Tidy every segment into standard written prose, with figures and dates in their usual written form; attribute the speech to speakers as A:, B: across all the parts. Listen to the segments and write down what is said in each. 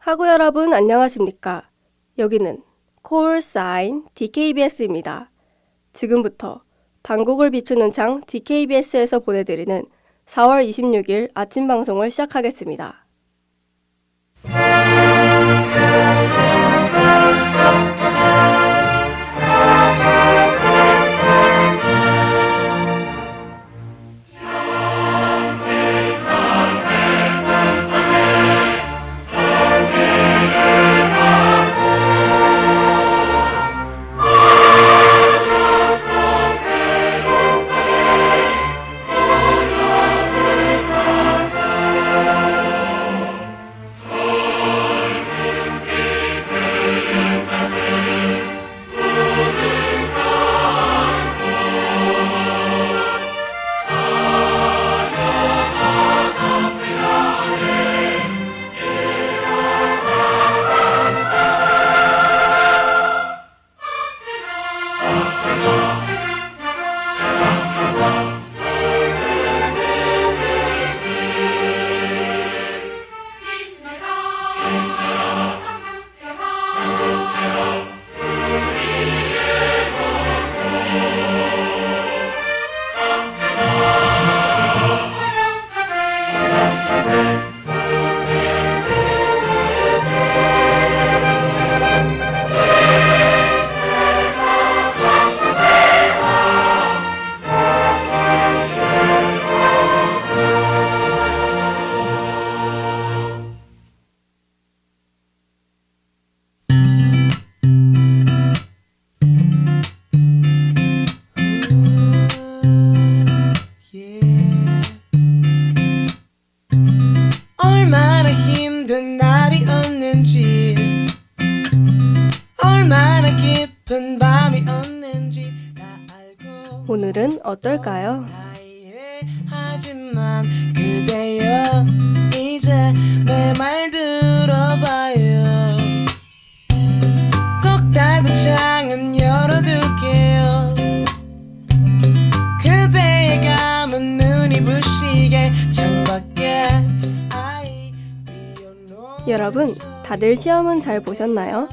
A: 학우 여러분 안녕하십니까? 여기는 콜사인 DKBS입니다. 지금부터 당국을 비추는 창 DKBS에서 보내드리는 4월 26일 아침 방송을 시작하겠습니다.
B: 얼마나 힘든 날이 없는지 얼마나 깊은 밤이 없는지 다 알고
A: 오늘은 어떨까요?
B: 하지만 그대여 이제 내 말 들어봐요. 꼭 닫은 창은 열어둘게요. 그대의 감은 눈이 부시게 창밖에
A: 여러분, 다들 시험은 잘 보셨나요?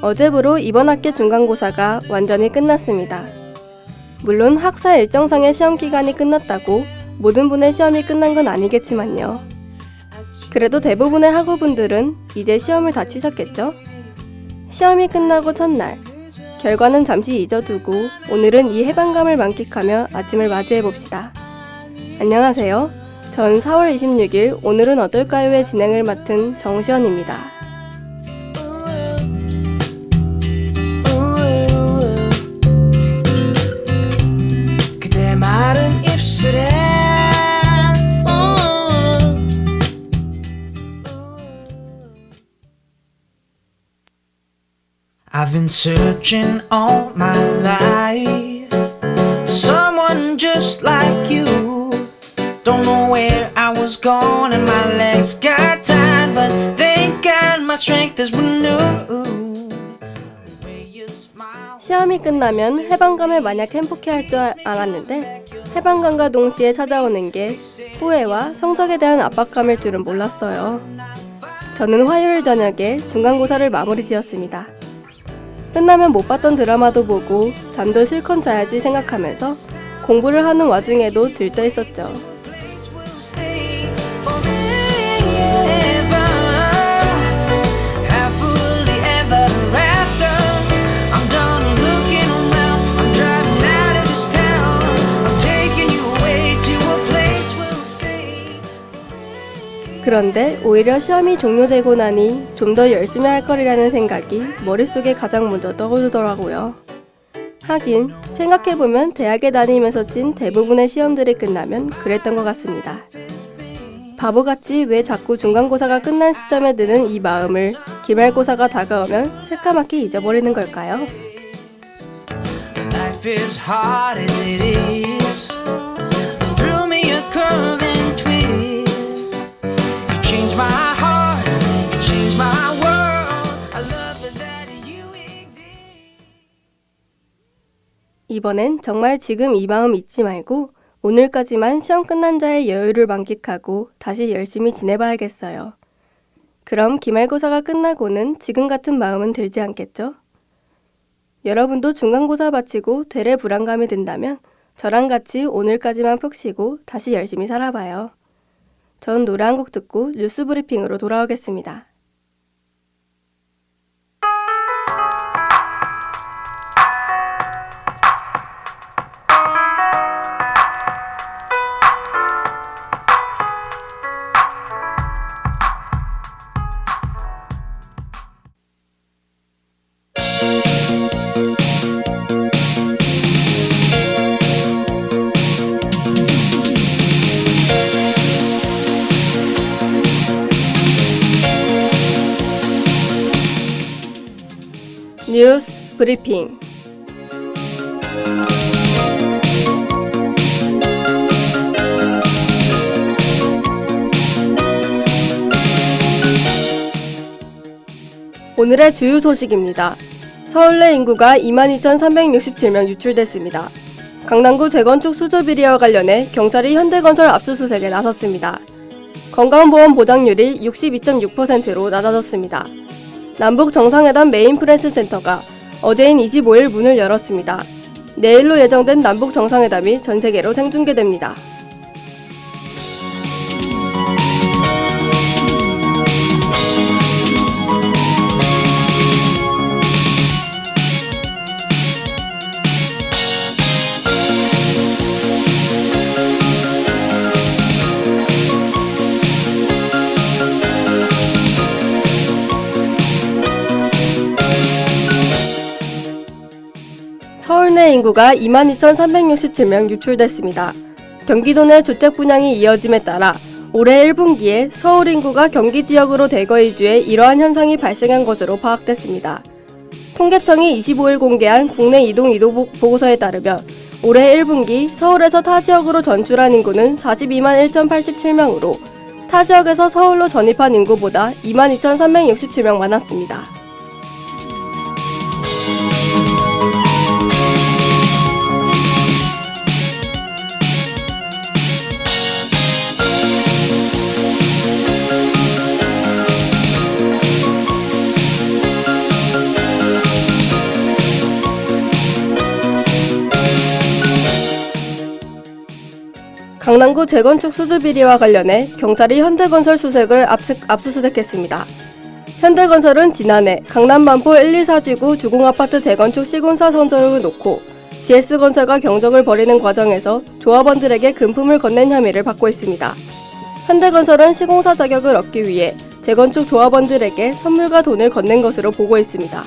A: 어제부로 이번 학기 중간고사가 완전히 끝났습니다. 물론 학사 일정상의 시험 기간이 끝났다고 모든 분의 시험이 끝난 건 아니겠지만요. 그래도 대부분의 학우분들은 이제 시험을 다 치셨겠죠? 시험이 끝나고 첫날, 결과는 잠시 잊어두고 오늘은 이 해방감을 만끽하며 아침을 맞이해봅시다. 안녕하세요. 전 4월 26일 오늘은 어떨까요의 진행을 맡은 정시연입니다.
B: 그대 마른 입술에 I've been searching all my life for someone just like you. Don't know where I was going and my legs got tired, but thank God my strength is renewed. The way you smile.
A: 시험이 끝나면 해방감에 마냥 행복해할 줄 알았는데 해방감과 동시에 찾아오는 게 후회와 성적에 대한 압박감일 줄은 몰랐어요. 저는 화요일 저녁에 중간고사를 마무리 지었습니다. 끝나면 못 봤던 드라마도 보고 잠도 실컷 자야지 생각하면서 공부를 하는 와중에도 들떠 있었죠. 그런데 오히려 시험이 종료되고 나니 좀 더 열심히 할 거리라는 생각이 머릿속에 가장 먼저 떠오르더라고요. 하긴 생각해보면 대학에 다니면서 친 대부분의 시험들이 끝나면 그랬던 것 같습니다. 바보같이 왜 자꾸 중간고사가 끝난 시점에 드는 이 마음을 기말고사가 다가오면 새까맣게 잊어버리는 걸까요?
B: Life is hard as it is. Threw me a curve and twist. You changed my heart, you changed my world. I love it that you exist.
A: 이번엔 정말 지금 이 마음 잊지 말고 오늘까지만 시험 끝난 자의 여유를 만끽하고 다시 열심히 지내봐야겠어요. 그럼 기말고사가 끝나고는 지금 같은 마음은 들지 않겠죠? 여러분도 중간고사 마치고 되레 불안감이 든다면 저랑 같이 오늘까지만 푹 쉬고 다시 열심히 살아봐요. 전 노래 한 곡 듣고 뉴스 브리핑으로 돌아오겠습니다. 뉴스 브리핑. 오늘의 주요 소식입니다. 서울 내 인구가 22,367명 유출됐습니다. 강남구 재건축 수주 비리와 관련해 경찰이 현대건설 압수수색에 나섰습니다. 건강보험 보장률이 62.6%로 낮아졌습니다. 남북 정상회담 메인 프레스 센터가 어제인 25일 문을 열었습니다. 내일로 예정된 남북 정상회담이 전 세계로 생중계됩니다. 서울 내 인구가 22,367명 유출됐습니다. 경기도 내 주택 분양이 이어짐에 따라 올해 1분기에 서울 인구가 경기 지역으로 대거이주해 이러한 현상이 발생한 것으로 파악됐습니다. 통계청이 25일 공개한 국내 이동 보고서에 따르면 올해 1분기 서울에서 타 지역으로 전출한 인구는 42만 1,087명으로 타 지역에서 서울로 전입한 인구보다 22,367명 많았습니다. 강남구 재건축 수주 비리와 관련해 경찰이 현대건설 수색을 압수수색했습니다. 현대건설은 지난해 강남 반포 124지구 주공아파트 재건축 시공사 선정을 놓고 GS건설과 경쟁을 벌이는 과정에서 조합원들에게 금품을 건넨 혐의를 받고 있습니다. 현대건설은 시공사 자격을 얻기 위해 재건축 조합원들에게 선물과 돈을 건넨 것으로 보고 있습니다.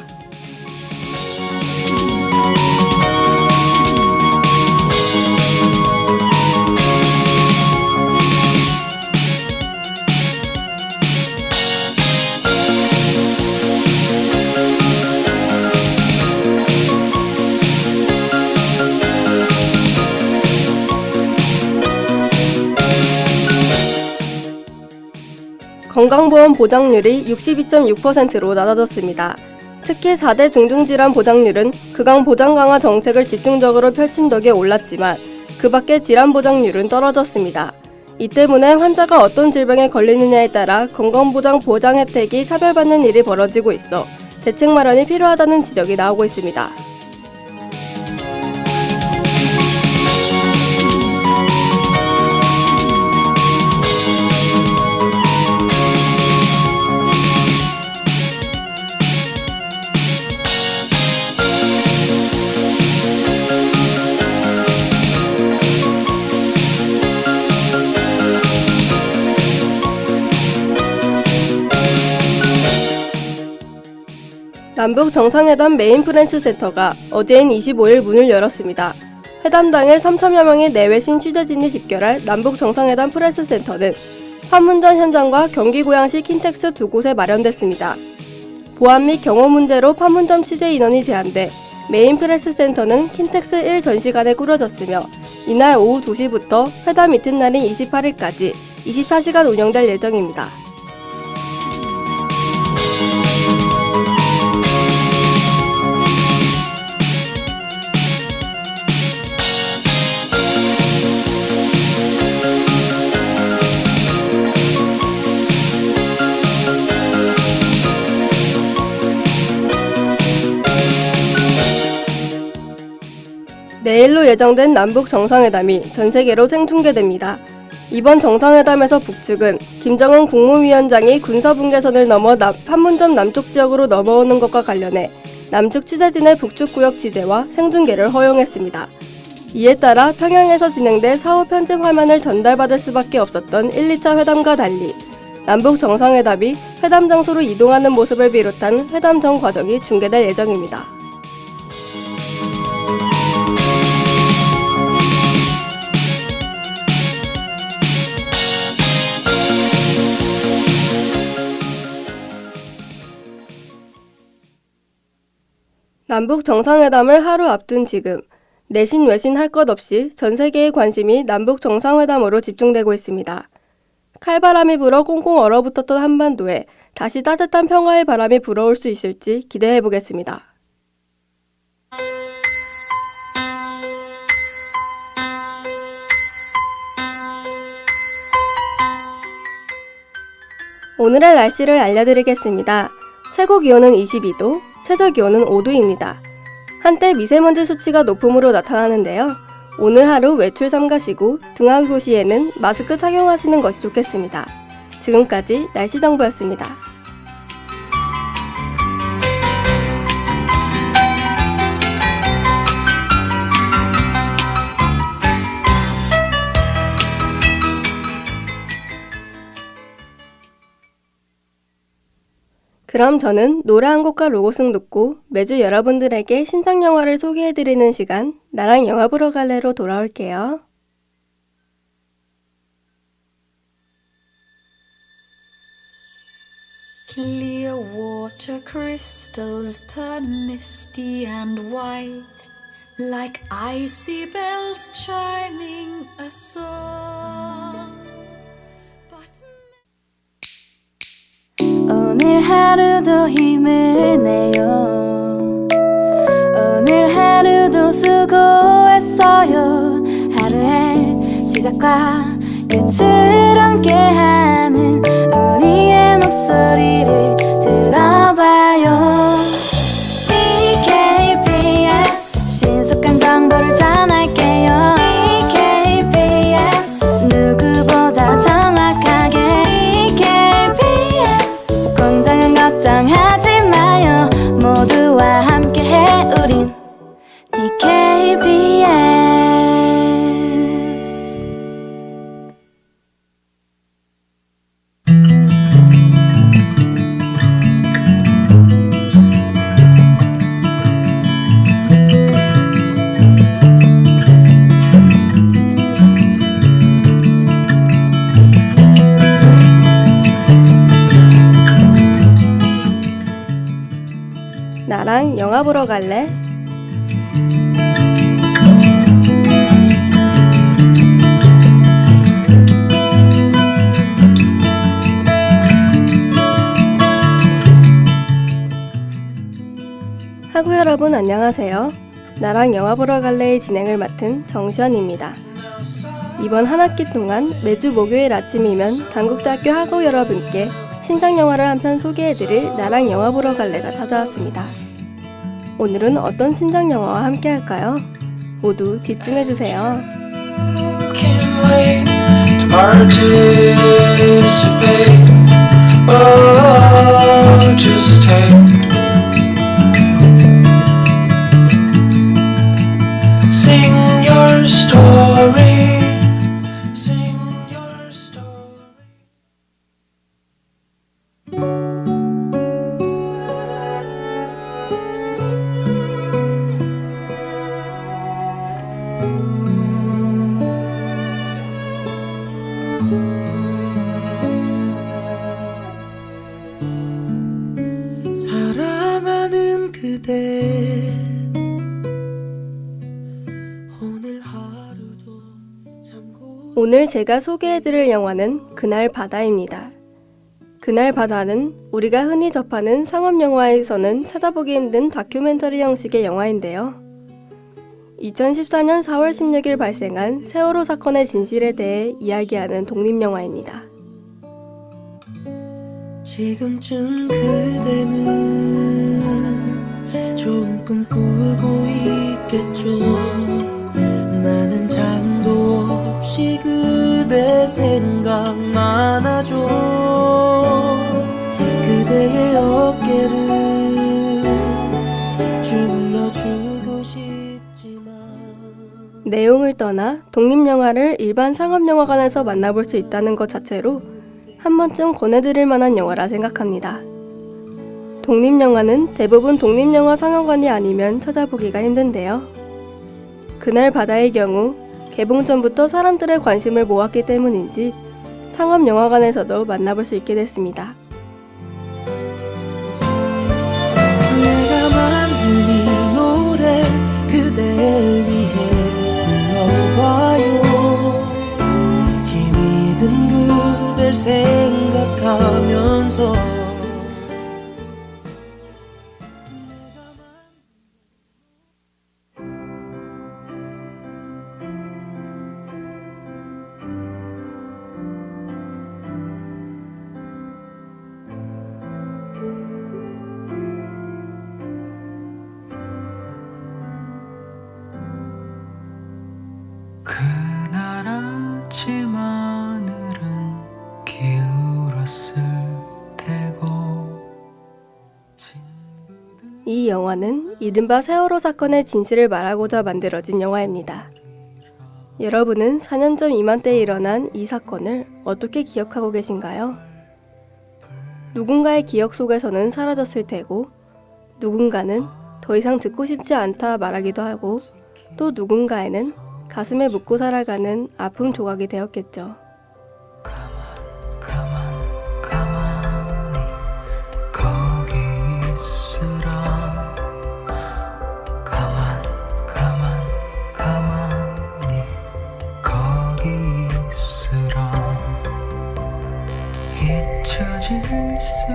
A: 건강보험 보장률이 62.6%로 낮아졌습니다. 특히 4대 중증질환 보장률은 그간 보장 강화 정책을 집중적으로 펼친 덕에 올랐지만 그 밖의 질환 보장률은 떨어졌습니다. 이 때문에 환자가 어떤 질병에 걸리느냐에 따라 건강보장 보장 혜택이 차별받는 일이 벌어지고 있어 대책 마련이 필요하다는 지적이 나오고 있습니다. 남북 정상회담 메인 프레스 센터가 어제인 25일 문을 열었습니다. 회담 당일 3천여 명의 내외신 취재진이 집결할 남북 정상회담 프레스 센터는 판문점 현장과 경기 고양시 킨텍스 두 곳에 마련됐습니다. 보안 및 경호 문제로 판문점 취재 인원이 제한돼 메인 프레스 센터는 킨텍스 1 전시관에 꾸려졌으며 이날 오후 2시부터 회담 이튿날인 28일까지 24시간 운영될 예정입니다. 내일로 예정된 남북 정상회담이 전 세계로 생중계됩니다. 이번 정상회담에서 북측은 김정은 국무위원장이 군사분계선을 넘어 판문점 남쪽 지역으로 넘어오는 것과 관련해 남측 취재진의 북측 구역 취재와 생중계를 허용했습니다. 이에 따라 평양에서 진행돼 사후 편집 화면을 전달받을 수밖에 없었던 1, 2차 회담과 달리 남북 정상회담이 회담 장소로 이동하는 모습을 비롯한 회담 전 과정이 중계될 예정입니다. 남북 정상회담을 하루 앞둔 지금 내신 외신 할 것 없이 전 세계의 관심이 남북 정상회담으로 집중되고 있습니다. 칼바람이 불어 꽁꽁 얼어붙었던 한반도에 다시 따뜻한 평화의 바람이 불어올 수 있을지 기대해 보겠습니다. 오늘의 날씨를 알려드리겠습니다. 최고 기온은 22도, 최저 기온은 5도입니다. 한때 미세먼지 수치가 높음으로 나타나는데요. 오늘 하루 외출 삼가시고 등하교 시에는 마스크 착용하시는 것이 좋겠습니다. 지금까지 날씨 정보였습니다. 그럼 저는 노래 한 곡과 로고송 듣고 매주 여러분들에게 신작 영화를 소개해드리는 시간 나랑 영화 보러 갈래로 돌아올게요.
C: Clear water crystals turn misty and white like icy bells chiming a song. 오늘 하루도 힘을 내요. 오늘 하루도 수고했어요. 하루의 시작과 끝을 함께하는 우리의 목소리를 들어봐요. DKBS 신속한 정보를 전할게요. DKBS 누구보다 정확하게 DKBS 공장은 걱정하지 마요. 모두와 함께해 우린 DKBS.
A: 나랑 영화 보러 갈래? 하구 여러분 안녕하세요. 나랑 영화 보러 갈래의 진행을 맡은 정시연입니다. 이번 한 학기 동안 매주 목요일 아침이면 단국대학교 하구 여러분께 신작 영화를 한 편 소개해드릴 나랑 영화 보러 갈래가 찾아왔습니다. 오늘은 어떤 신작 영화와 함께 할까요? 모두 집중해주세요.
B: Can't wait to participate. Oh, just sing your story. Sing your story. 사랑하는 그대 오늘 하루도 참
A: 오늘 제가 소개해드릴 영화는 그날 바다입니다. 그날 바다는 우리가 흔히 접하는 상업영화에서는 찾아보기 힘든 다큐멘터리 형식의 영화인데요. 2014년 4월 16일 발생한 세월호 사건의 진실에 대해 이야기하는 독립영화입니다.
B: 지금쯤 그대는 좋은 꿈 꾸고 있겠죠.
D: 잠시 그대 생각만 하죠. 그대의 어깨를 주물러주고 싶지만
A: 내용을 떠나 독립영화를 일반 상업영화관에서 만나볼 수 있다는 것 자체로 한 번쯤 권해드릴 만한 영화라 생각합니다. 독립영화는 대부분 독립영화 상영관이 아니면 찾아보기가 힘든데요. 그날 바다의 경우 개봉 전부터 사람들의 관심을 모았기 때문인지 상업영화관에서도 만나볼 수 있게 됐습니다.
D: 내가 만든 이 노래 그댈 위해 불러봐요. 힘이 든 그댈 생각하면서
B: 그날 아침 하늘은 기울었을 테고
A: 이 영화는 이른바 세월호 사건의 진실을 말하고자 만들어진 영화입니다. 여러분은 4년 전 이맘때에 일어난 이 사건을 어떻게 기억하고 계신가요? 누군가의 기억 속에서는 사라졌을 테고, 누군가는 더 이상 듣고 싶지 않다 말하기도 하고, 또 누군가에는 가슴에 묻고 살아가는 아픔 조각이 되었겠죠.
B: 가만히 거기 있으라. 가만히 거기 있으라. 잊혀질 수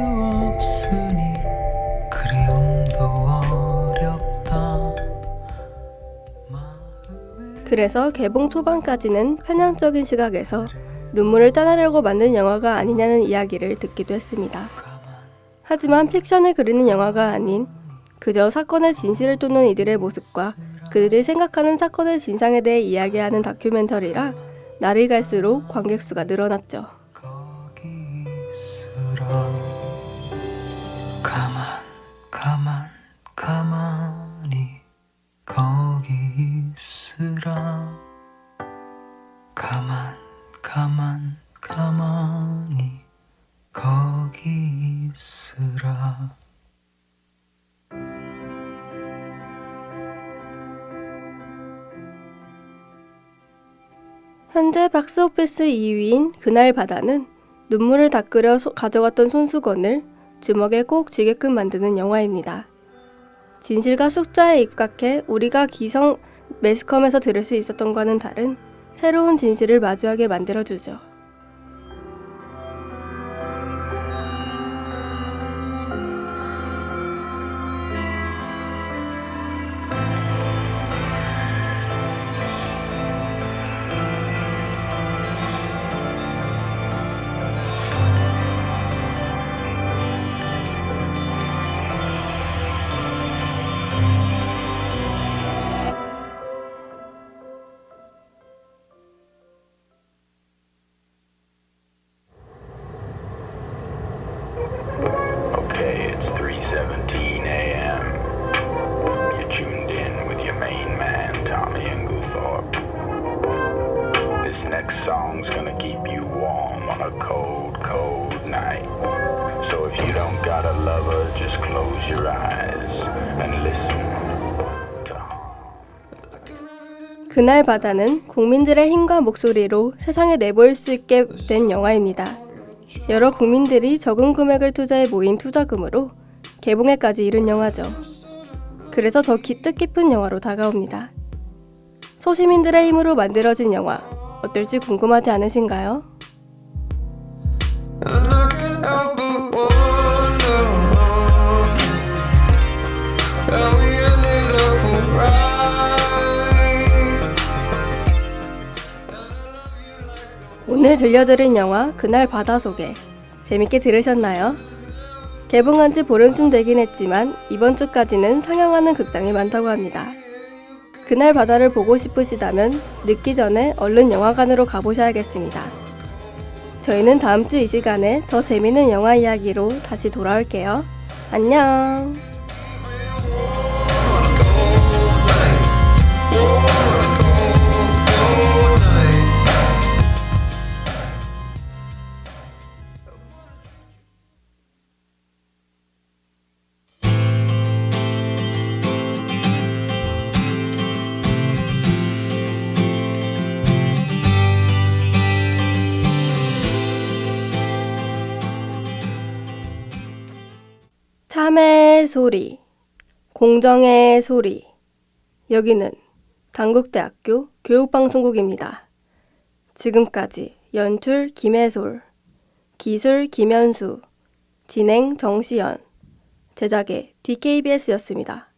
B: 없으니 그리움도 어렵다.
A: 그래서 개봉 초반까지는 편향적인 시각에서 눈물을 짜내려고 만든 영화가 아니냐는 이야기를 듣기도 했습니다. 하지만 픽션을 그리는 영화가 아닌 그저 사건의 진실을 쫓는 이들의 모습과 그들이 생각하는 사건의 진상에 대해 이야기하는 다큐멘터리라 날이 갈수록 관객 수가 늘어났죠.
B: 거기 있으라. 가만히 거기 있으라. 가만히 거기 있으라.
A: 현재 박스오피스 2위인 그날 바다는 눈물을 닦으려 가져갔던 손수건을 주먹에 꼭 쥐게끔 만드는 영화입니다. 진실과 숫자에 입각해 우리가 기성 매스컴에서 들을 수 있었던 것과는 다른 새로운 진실을 마주하게 만들어주죠.
E: Okay, it's 3:17 a.m. You're tuned in with your main man, Tommy and Goothorpe. This next song's gonna keep you warm on a cold, cold night. So if you don't got a lover, just close your eyes and listen to
A: 그날 바다는 국민들의 힘과 목소리로 세상에 내보일 수 있게 된 영화입니다. 여러 국민들이 적은 금액을 투자해 모인 투자금으로 개봉에까지 이른 영화죠. 그래서 더 뜻깊은 영화로 다가옵니다. 소시민들의 힘으로 만들어진 영화, 어떨지 궁금하지 않으신가요?
D: And I can't help but wonder how we ended up alright.
A: 오늘 들려드린 영화 그날 바다 속에 재밌게 들으셨나요? 개봉한 지 보름쯤 되긴 했지만 이번 주까지는 상영하는 극장이 많다고 합니다. 그날 바다를 보고 싶으시다면 늦기 전에 얼른 영화관으로 가보셔야겠습니다. 저희는 다음 주 이 시간에 더 재밌는 영화 이야기로 다시 돌아올게요. 안녕! 참의 소리, 공정의 소리. 여기는 당국대학교 교육방송국입니다. 지금까지 연출 김혜솔, 기술 김현수, 진행 정시연, 제작의 DKBS였습니다.